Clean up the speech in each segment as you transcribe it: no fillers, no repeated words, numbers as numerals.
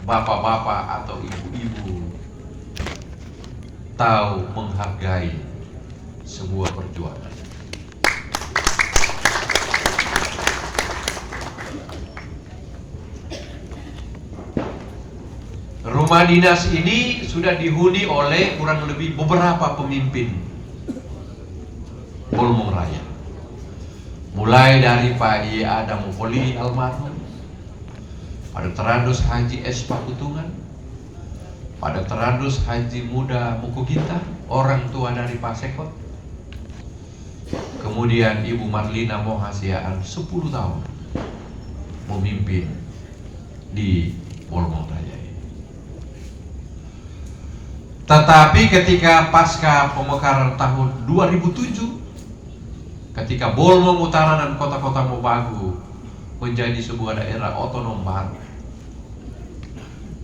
bapak-bapak atau ibu-ibu tahu menghargai sebuah perjuangan. Rumah dinas ini sudah dihuni oleh kurang lebih beberapa pemimpin Bolmong Raya. Mulai dari Pak I. Adam Mufoli almarhum, Pak Dr. Andus Haji S. Pakutungan, Pak Dr. Andus Haji Muda Mukuginta, orang tua dari Pak Sekot. Kemudian Ibu Marlina Mohasiaan 10 tahun memimpin di Bolmong Raya ini. Tetapi ketika pasca pemekaran tahun 2007, ketika Bolmong Utara dan kota-kota Mobagu menjadi sebuah daerah otonom baru,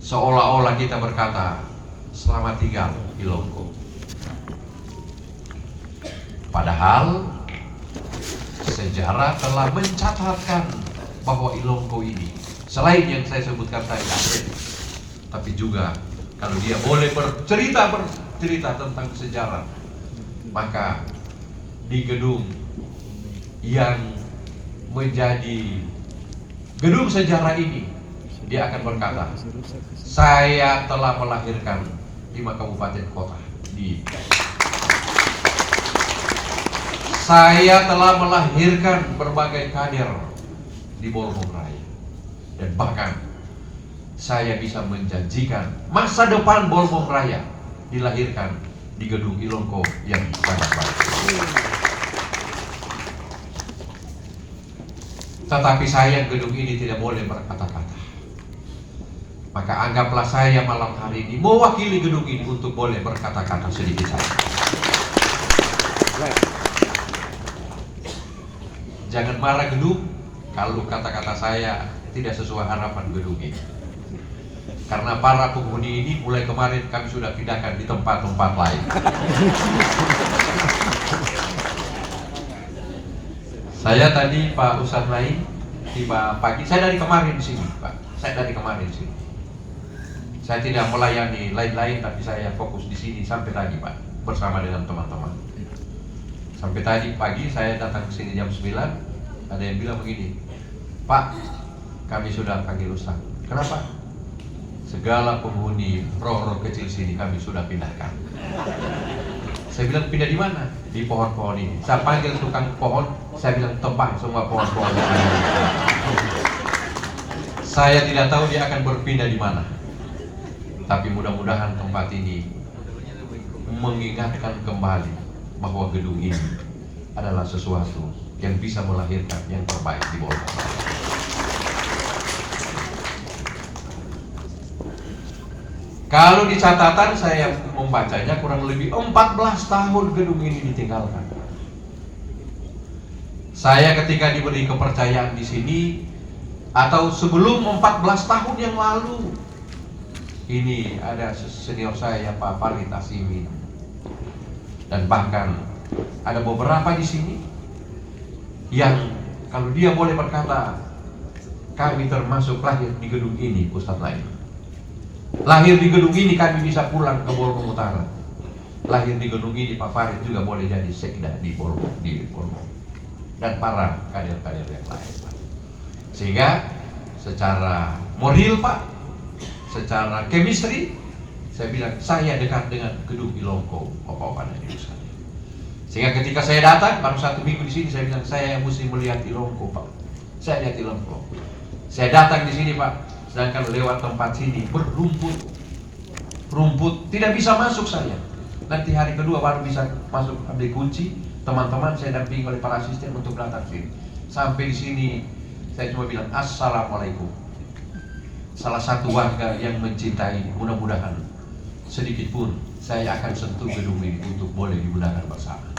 seolah-olah kita berkata selamat tinggal Ilonggo. Padahal sejarah telah mencatatkan bahwa Ilonggo ini, selain yang saya sebutkan tadi, tapi juga kalau dia boleh bercerita tentang sejarah, maka di gedung yang menjadi gedung sejarah ini, dia akan berkata, saya telah melahirkan 5 kabupaten kota saya telah melahirkan berbagai kader di Bolmong Raya, dan bahkan saya bisa menjanjikan masa depan Bolmong Raya dilahirkan di gedung Ilonggo yang sangat baik. Tetapi saya gedung ini tidak boleh berkata-kata. Maka anggaplah saya malam hari ini mewakili gedung ini untuk boleh berkata-kata sedikit saja. Jangan marah gedung kalau kata-kata saya tidak sesuai harapan gedung ini. Karena para penghuni ini mulai kemarin kami sudah pindahkan di tempat-tempat lain. Saya tadi Pak Ustadz lain tiba pagi. Saya dari kemarin di sini, Pak. Saya dari kemarin di sini. Saya tidak melayani lain-lain, tapi saya fokus di sini sampai tadi, Pak, bersama dengan teman-teman. Sampai tadi pagi saya datang ke sini jam 9. Ada yang bilang begini, Pak, kami sudah panggil Ustadz. Kenapa? Segala penghuni roh-roh kecil sini kami sudah pindahkan. Saya bilang pindah di mana? Di pohon-pohon ini. Saya panggil tukang pohon, saya bilang tebang semua pohon-pohon yang ada. Saya tidak tahu dia akan berpindah di mana. Tapi mudah-mudahan tempat ini mengingatkan kembali bahwa gedung ini adalah sesuatu yang bisa melahirkan yang terbaik di Bolmong Raya. Kalau di catatan saya membacanya kurang lebih 14 tahun gedung ini ditinggalkan. Saya ketika diberi kepercayaan di sini, atau sebelum 14 tahun yang lalu, ini ada senior saya Pak Farid Asimin, dan bahkan ada beberapa di sini yang kalau dia boleh berkata, kami termasuk lahir di gedung ini, Ustadz lain. Lahir di gedung ini kami bisa pulang ke Bolmong Utara. Lahir di gedung ini Pak Farid juga boleh jadi sekda di Bolmong. Dan para kader-kader yang lain, Pak. Sehingga secara moral, Pak, secara chemistry, saya bilang saya dekat dengan gedung Ilonggo, Bapak-Bapak dan Ibu sekalian. Sehingga ketika saya datang baru 1 minggu di sini, saya bilang saya mesti melihat Ilonggo, Pak. Saya lihat Ilonggo. Saya datang di sini, Pak, sedangkan lewat tempat sini berumput, rumput tidak bisa masuk saya. Nanti hari kedua baru bisa masuk, ambil kunci. Teman-teman saya dampingi oleh para asisten untuk datang sini. Sampai di sini saya cuma bilang assalamualaikum. Salah satu warga yang mencintai, mudah-mudahan sedikit pun saya akan sentuh gedung ini untuk boleh digunakan bersama.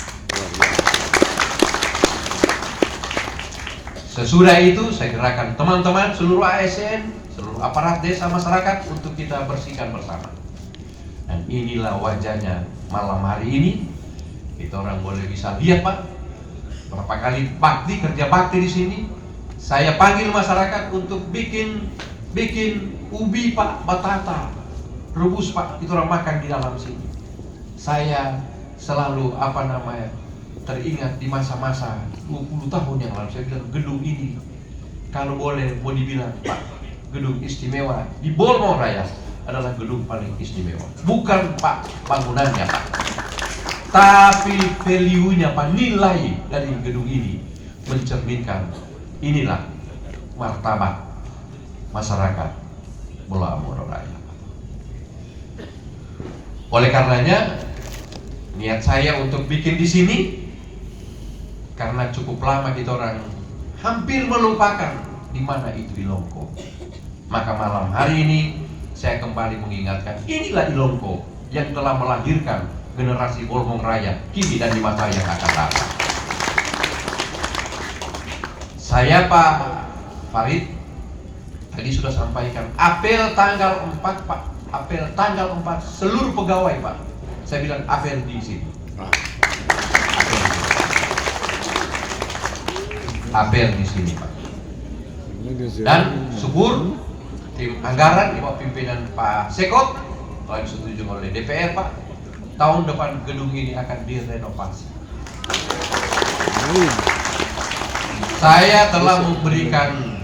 Sesudah itu saya gerakkan teman-teman seluruh ASN, seluruh aparat desa masyarakat untuk kita bersihkan bersama. Dan inilah wajahnya malam hari ini. Kita orang boleh bisa lihat, Pak, berapa kali kerja bakti di sini. Saya panggil masyarakat untuk bikin bikin ubi Pak, batata, rebus Pak, itu orang makan di dalam sini. Saya selalu teringat di masa-masa 20 tahun yang lalu, saya bilang gedung ini kalau boleh mau dibilang Pak, gedung istimewa di Bolmong Raya adalah gedung paling istimewa. Bukan Pak bangunannya Pak, tapi value-nya Pak, nilai dari gedung ini mencerminkan inilah martabat masyarakat Bolmong Raya. Oleh karenanya niat saya untuk bikin di sini, karena cukup lama kita orang hampir melupakan di mana itu Ilonggo. Maka malam hari ini saya kembali mengingatkan, inilah Ilonggo yang telah melahirkan generasi Bolmong Raya kini dan di masa yang akan datang. Saya Pak Farid tadi sudah sampaikan apel tanggal 4 Pak, apel tanggal 4 seluruh pegawai Pak. Saya bilang apel di sini. Apel di sini Pak. Dan syukur tim anggaran di bawah pimpinan Pak Sekot telah disetujui oleh DPR Pak, tahun depan gedung ini akan direnovasi. Saya telah memberikan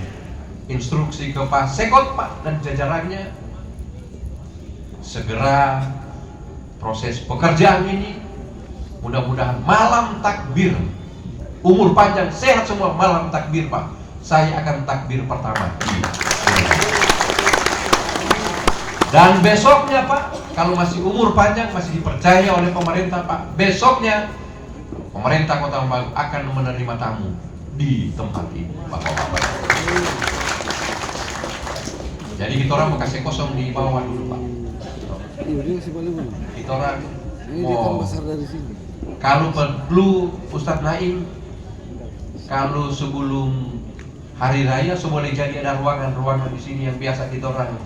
instruksi ke Pak Sekot Pak dan jajarannya segera proses pekerjaan ini, mudah-mudahan malam takbir, umur panjang sehat semua, malam takbir Pak, saya akan takbir pertama. Dan besoknya Pak, kalau masih umur panjang, masih dipercaya oleh pemerintah Pak, besoknya pemerintah Kota Mobagu akan menerima tamu di tempat ini Bapak-bapak. Jadi kita orang mau kasih kosong di bawah dulu Pak. Kita orang mau, kalau perlu Ustadz Naim, kalau sebelum hari raya boleh jadi ada ruangan-ruangan di sini yang biasa kita orang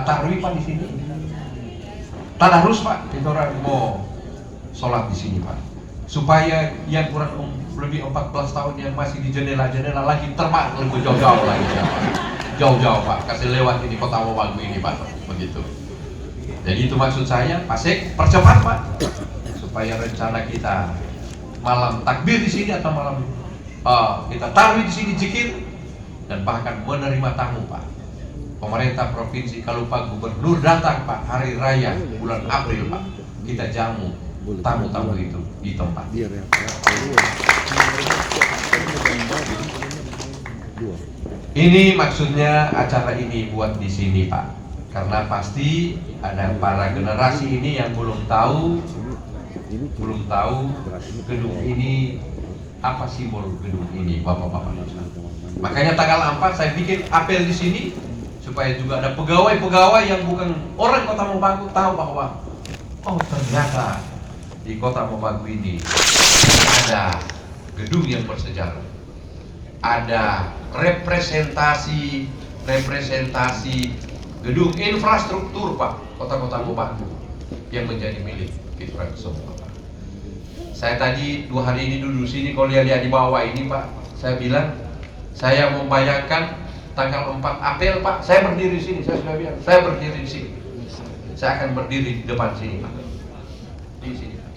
tarwi Pak di sini. Tadarus Pak, kita orang mau sholat di sini Pak. Supaya yang kurang lebih 14 tahun yang masih di jendela-jendela lagi terbang lebih jauh-jauh lagi ya Pak. Jauh-jauh Pak, kasih lewat ini Kota Mobagu ini Pak, begitu. Jadi itu maksud saya, Pak Sek, percepat Pak, supaya rencana kita malam takbir di sini atau malam kita tarwi di sini zikir dan bahkan menerima tamu Pak. Pemerintah provinsi kalau Pak Gubernur datang Pak hari raya bulan April Pak, kita jamu tamu-tamu itu di tempat. Ini maksudnya acara ini buat di sini Pak, karena pasti ada para generasi ini yang belum tahu gedung ini, apa simbol gedung ini Bapak-bapak. Makanya tanggal 4 saya bikin apel di sini supaya juga ada pegawai-pegawai yang bukan orang Kota Mobagu tahu bahwa oh ternyata di Kota Mobagu ini ada gedung yang bersejarah, ada representasi gedung infrastruktur Pak Kota-Kota Mobagu yang menjadi milik kita semua Pak. Saya tadi 2 hari ini duduk sini, kalau lihat di bawah ini Pak, saya bilang saya membayangkan tanggal 4 April Pak, saya berdiri di sini, saya sudah bilang saya berdiri di sini, saya akan berdiri di depan sini Pak, di sini Pak.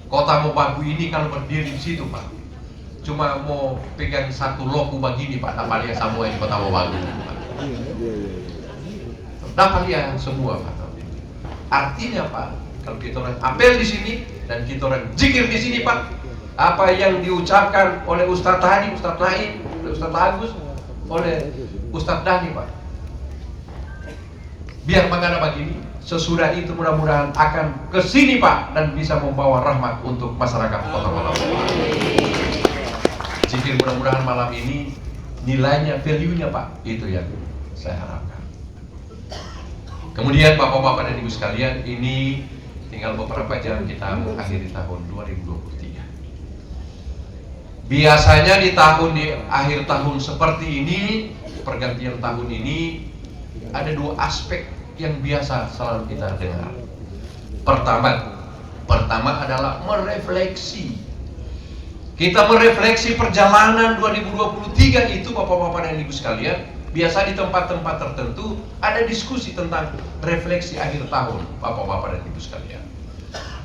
Kota Mobagu ini kalau berdiri di situ Pak, cuma mau pegang satu logo begini Pak, dapat lihat semua di Kota Mobagu Pak. Dapat lihat semua Pak. Artinya Pak, kalau kita orang apel di sini dan kita orang zikir di sini Pak, apa yang diucapkan oleh Ustadz tadi, Ustadz Naim, Ustadz Agus, oleh Ustadz Dhani Pak, biar mengada begini, sesudah itu mudah-mudahan akan ke sini Pak dan bisa membawa rahmat untuk masyarakat Kota Mobagu. Zikir mudah-mudahan malam ini nilainya, value-nya Pak, itu yang saya harapkan. Kemudian Bapak-bapak dan Ibu sekalian, ini tinggal beberapa jam kita mengakhiri tahun 2023. Biasanya di akhir tahun seperti ini, pergantian tahun ini, ada 2 aspek yang biasa selalu kita dengar. Pertama adalah merefleksi Kita merefleksi perjalanan 2023 itu, Bapak-bapak dan Ibu sekalian. Biasa di tempat-tempat tertentu ada diskusi tentang refleksi akhir tahun, Bapak-bapak dan Ibu sekalian.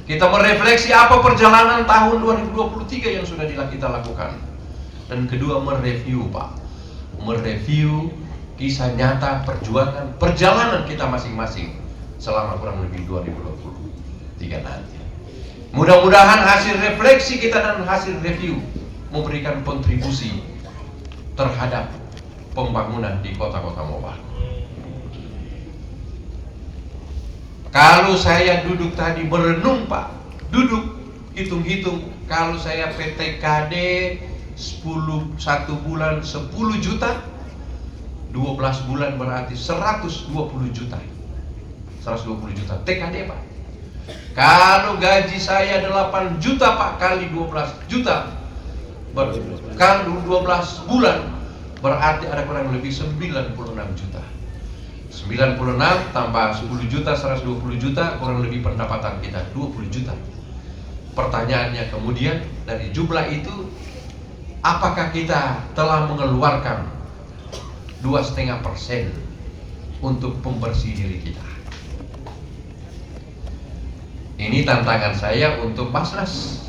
Kita merefleksi apa perjalanan tahun 2023 yang sudah kita lakukan. Dan kedua, mereview, Pak. Mereview kisah nyata perjalanan kita masing-masing selama kurang lebih 2023 nanti. Mudah-mudahan hasil refleksi kita dan hasil review memberikan kontribusi terhadap pembangunan di kota-kota Mobagu. Kalau saya duduk tadi merenung, Pak, duduk hitung-hitung, kalau saya PTKD 1 bulan 10 juta, 12 bulan berarti 120 juta. 120 juta TKD, Pak. Kalau gaji saya 8 juta, Pak, kali 12 juta, kalau 12 bulan berarti ada kurang lebih 96 juta. 96 tambah 10 juta, 120 juta, kurang lebih pendapatan kita 20 juta. Pertanyaannya kemudian, dari jumlah itu, apakah kita telah mengeluarkan 2,5% untuk pembersih diri kita? Ini tantangan saya untuk Basnas.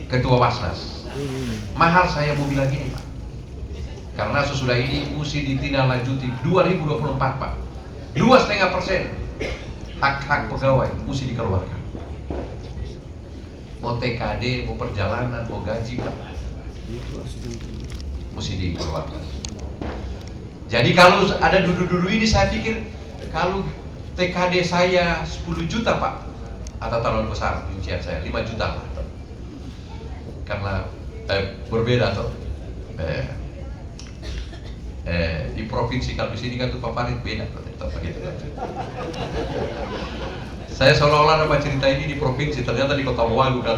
Ketua Basnas. Mahal saya mau bilang ini, Pak. Karena sesudah ini mesti ditindaklanjuti 2024, Pak. 2,5% hak-hak pegawai mesti dikeluarkan. Mau TKD, mau perjalanan, mau gaji, Pak, mesti dikeluarkan. Jadi kalau ada dulu-dulu ini, saya pikir kalau TKD saya 10 juta, Pak, atau terlalu besar rincian saya 5 juta, Pak. Karena berbeda tuh. Di provinsi, kalau di sini kan tuh Pak Farid beda tuh, begitu kan. Saya seolah-olah nama cerita ini di provinsi, ternyata di Kota Mobagu kan.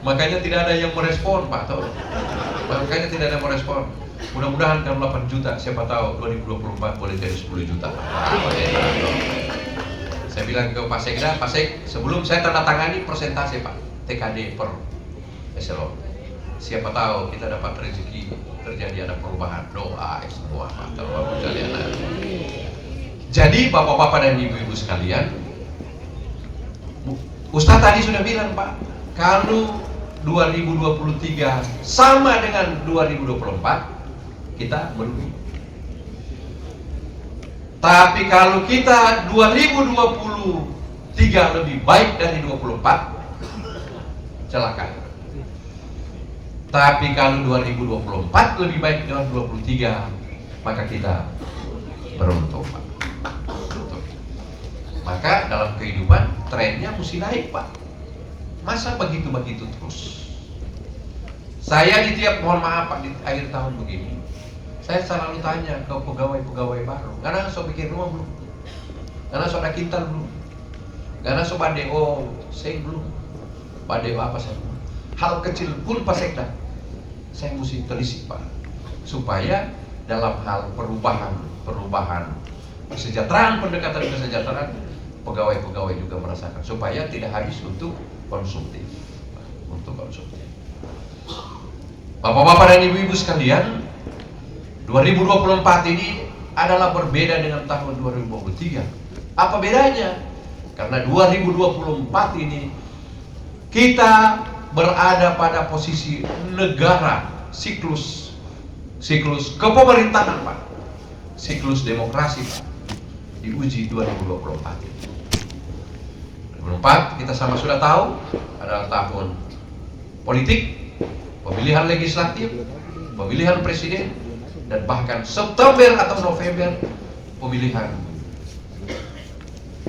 Makanya tidak ada yang merespon, Pak, tuh. Makanya tidak ada yang merespon. Mudah-mudahan kalau 8 juta, siapa tahu 2024 boleh jadi 10 juta. Saya bilang ke Pak Sekda, Pak Sek, sebelum saya tanda tangani persentase, Pak, TKD per eselon, siapa tahu kita dapat rezeki, terjadi ada perubahan. Doa semua, Pak, terlalu kalian. Jadi Bapak-bapak dan Ibu-ibu sekalian, Ustadz tadi sudah bilang, Pak, kalau 2023 sama dengan 2024, kita merugi. Tapi kalau kita 2023 lebih baik dari 24, celaka. Tapi kalau 2024 lebih baik dari 23, maka kita beruntung, Pak. Maka dalam kehidupan trennya mesti naik, Pak. Masa begitu-begitu terus? Saya di tiap, mohon maaf, Pak, di akhir tahun begini, saya selalu tanya ke pegawai-pegawai baru, karena so bikin rumah belum? Karena so ada kintal belum? Karena so badeo saya belum? Badeo apa saya belum? Hal kecil pun Pak Sekda, saya mesti telisik, Pak, supaya dalam hal perubahan kesejahteraan, pendekatan kesejahteraan, pegawai-pegawai juga merasakan, supaya tidak habis untuk konsumtif. Bapak-bapak dan ibu-ibu sekalian, 2024 ini adalah berbeda dengan tahun 2023. Apa bedanya? Karena 2024 ini kita berada pada posisi negara siklus kepemerintahan, Pak. Siklus demokrasi, Pak, diuji 2024 ini. 2024 kita sama sudah tahu adalah tahun politik, pemilihan legislatif, pemilihan presiden, dan bahkan September atau November pemilihan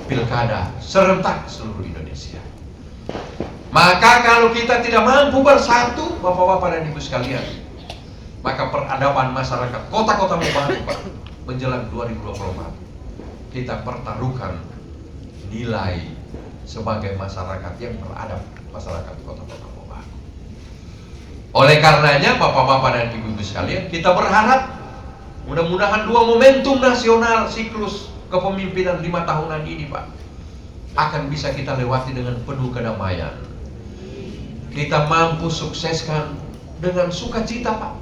pilkada serentak seluruh Indonesia. Maka kalau kita tidak mampu bersatu, Bapak-bapak dan Ibu sekalian, maka peradaban masyarakat kota-kota Mobagu, Pak, menjelang 2024, kita pertaruhkan nilai sebagai masyarakat yang beradab, masyarakat kota-kota Mobagu. Oleh karenanya, Bapak-bapak dan Ibu-ibu sekalian, kita berharap mudah-mudahan dua momentum nasional siklus kepemimpinan 5 tahunan ini, Pak, akan bisa kita lewati dengan penuh kedamaian. Kita mampu sukseskan dengan sukacita, Pak.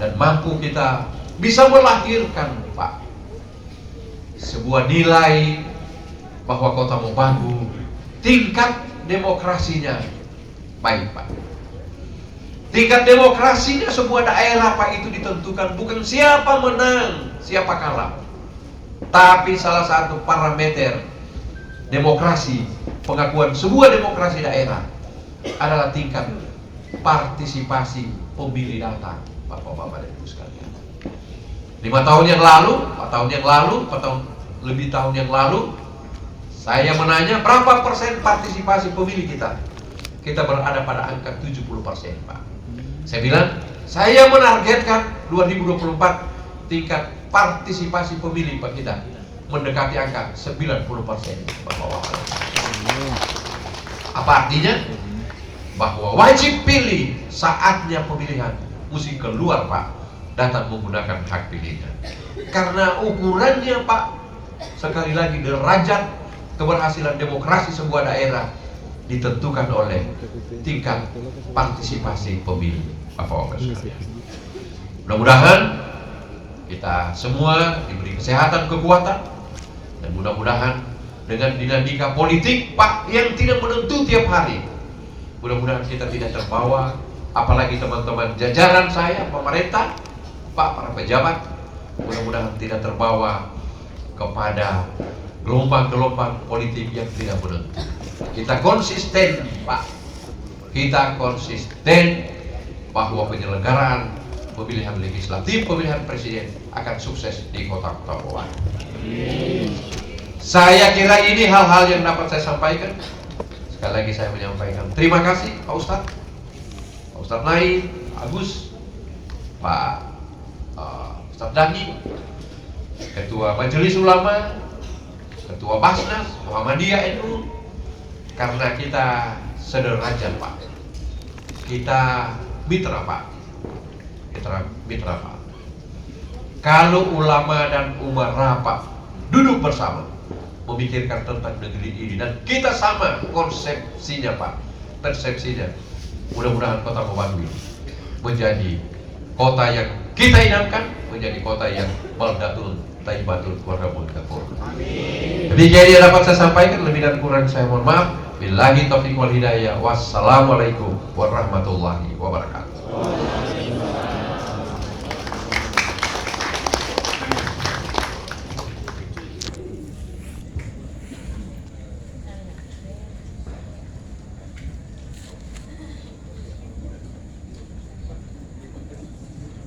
Dan mampu kita bisa melahirkan, Pak, sebuah nilai bahwa Kota Mobagu tingkat demokrasinya baik, Pak. Tingkat demokrasinya sebuah daerah, Pak, itu ditentukan bukan siapa menang, siapa kalah, tapi salah satu parameter demokrasi, pengakuan sebuah demokrasi daerah adalah tingkat partisipasi pemilih datang, Bapak-bapak dan Ibu sekalian. 5 tahun yang lalu, 4 tahun yang lalu, 4 tahun lebih tahun yang lalu, saya menanya berapa persen partisipasi pemilih kita. Kita berada pada angka 70%, Pak. Saya bilang, saya menargetkan 2024 tingkat partisipasi pemilih, Pak, kita mendekati angka 90%, Bapak-bapak. Apa artinya? Bahwa wajib pilih, saatnya pemilihan, mesti keluar, Pak, datang menggunakan hak pilihnya. Karena ukurannya, Pak, sekali lagi derajat keberhasilan demokrasi sebuah daerah ditentukan oleh tingkat partisipasi pemilih, Bapak-bapak sekalian. Mudah-mudahan kita semua diberi kesehatan, kekuatan, dan mudah-mudahan dengan dinamika politik, Pak, yang tidak menentu tiap hari, mudah-mudahan kita tidak terbawa, apalagi teman-teman jajaran saya, pemerintah, Pak, para pejabat, mudah-mudahan tidak terbawa kepada gelombang-gelombang politik yang tidak menentu. Kita konsisten, Pak. Kita konsisten bahwa penyelenggaraan pemilihan legislatif, pemilihan presiden akan sukses di kota-kota Mobagu. Saya kira ini hal-hal yang dapat saya sampaikan. Sekali lagi saya menyampaikan terima kasih Pak Ustadz, Pak Ustadz Naim, Agus, Pak Ustadz Dani, Ketua Majelis Ulama, Ketua Basnas, Muhammadiyah NU, karena kita sederajat, Pak. Kita mitra, Pak. Kita mitra, Pak. Kalau ulama dan umara, Pak, duduk bersama memikirkan tentang negeri ini dan kita sama konsepsinya, Pak, persepsinya, mudah-mudahan Kota Mobagu menjadi kota yang kita idamkan, menjadi kota yang baldatun taibatul warabul kafur. Demikian yang dapat saya sampaikan, lebih dan kurang saya mohon maaf. Billahi taufiq wal hidayah. Wassalamualaikum warahmatullahi wabarakatuh.